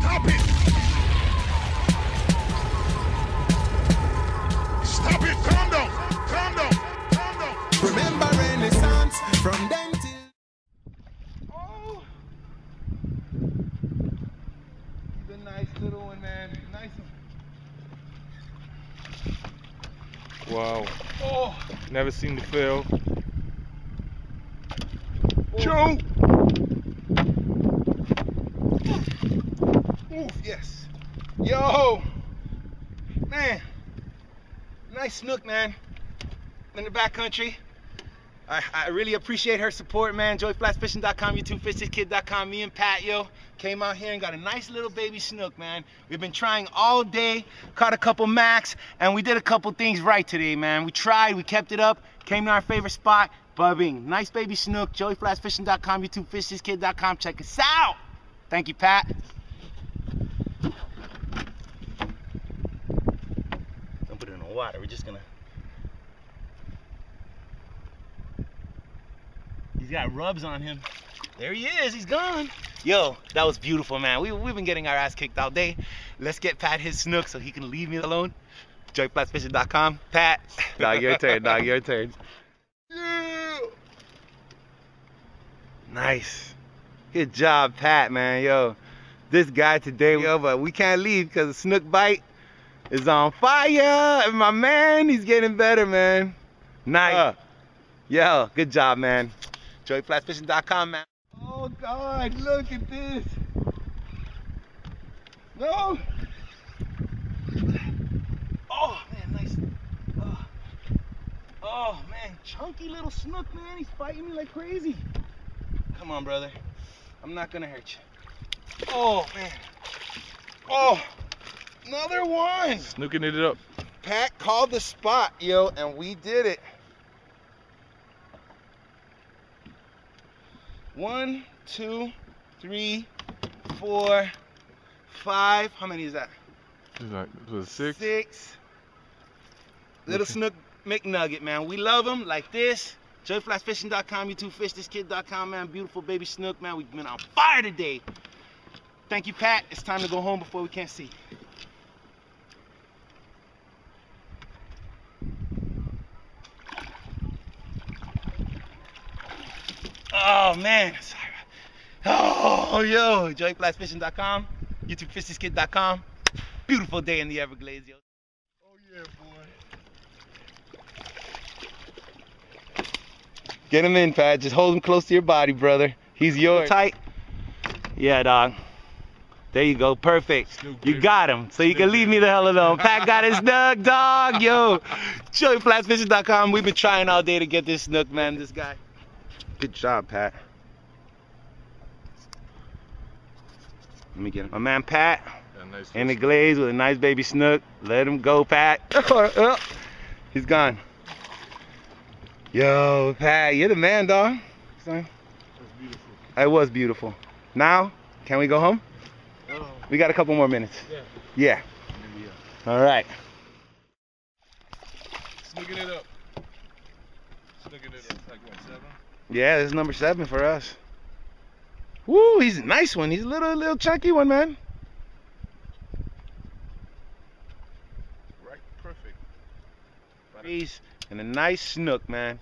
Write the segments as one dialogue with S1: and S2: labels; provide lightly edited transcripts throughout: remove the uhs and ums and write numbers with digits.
S1: Stop it! Stop it! Calm down! Calm down! Calm down!
S2: Remember Renaissance from then till.
S3: Oh! He's a nice little one, man. Nice one.
S4: Wow.
S3: Oh!
S4: Never seen the fail.
S3: Joe! Oof, yes. Yo! Man. Nice snook, man. In the backcountry. I really appreciate her support, man. JoeyFlatsFishing.com, YouTubeFishThisKid.com. Me and Pat, yo, came out here and got a nice little baby snook, man. We've been trying all day, caught a couple max, and we did a couple things right today, man. We tried, we kept it up, came to our favorite spot. Bing. Nice baby snook. JoeyFlatsFishing.com, YouTubeFishThisKid.com. Check us out. Thank you, Pat. Don't put it in the water. We're just gonna. He's got rubs on him. There he is. He's gone. Yo, that was beautiful, man. We've been getting our ass kicked all day. Let's get Pat his snook so he can leave me alone. JoeyFlatsFishing.com. Pat. Dog, your turn. Dog, your turn. Yeah. Nice. Good job, Pat, man. Yo, this guy today, yo, but we can't leave because the snook bite is on fire. And my man, he's getting better, man. Nice. Yo, good job, man. JoeyFlatsFishing.com, man. Oh, God, look at this. No. Oh, man, nice. Oh, man, chunky little snook, man. He's fighting me like crazy. Come on, brother. I'm not gonna hurt you. Oh, man. Oh, another one.
S4: Snooking it up.
S3: Pat called the spot, yo, and we did it. 1, 2, 3, 4, 5. How many is that?
S4: It's like, was it 6?
S3: 6. Little snook McNugget, man. We love them like this. JoeyFlatsFishing.com, YouTubeFishThisKid.com, man. Beautiful baby snook, man. We've been on fire today. Thank you, Pat. It's time to go home before we can't see. Oh, man. Sorry. Oh, yo. JoeyFlatsFishing.com, YouTubeFishThisKid.com. Beautiful day in the Everglades, yo. Oh, yeah, boy. Get him in, Pat. Just hold him close to your body, brother. He's yours. Tight. Yeah, dog. There you go. Perfect.
S4: Snook,
S3: you got him. So you can leave me the hell alone. Pat got his snook, dog. Yo. JoeyFlatsFishing.com. We've been trying all day to get this snook, man. This guy. Good job, Pat. Let me get him. My man, Pat.
S4: Yeah, nice
S3: in the glades with a nice baby snook. Let him go, Pat. He's gone. Yo, Pat, you're the man, dog.
S4: That's beautiful.
S3: It was beautiful. Now, can we go home? We got a couple more minutes. Yeah. All right.
S4: Snooking it up. Snooking it up. Like what, 7?
S3: Yeah, this is number 7 for us. Woo, he's a nice one. He's a little chunky one, man.
S4: Right, perfect.
S3: He's and a nice snook, man.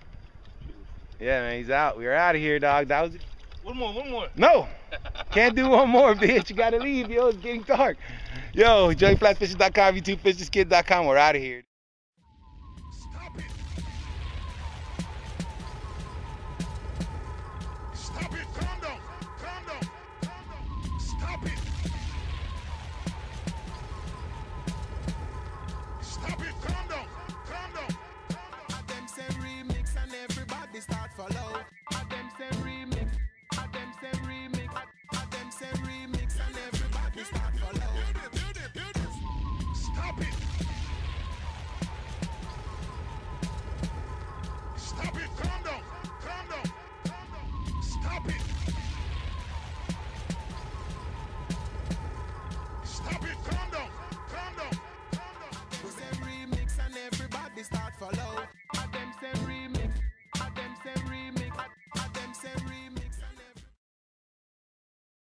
S3: Yeah, man, he's out. We're out of here, dog. That was it.
S4: One more.
S3: No, can't do one more, bitch. You gotta leave, yo. It's getting dark. Yo, JoeyFlatsFishing.com, YouTubeFishThisKid.com. We're out of here.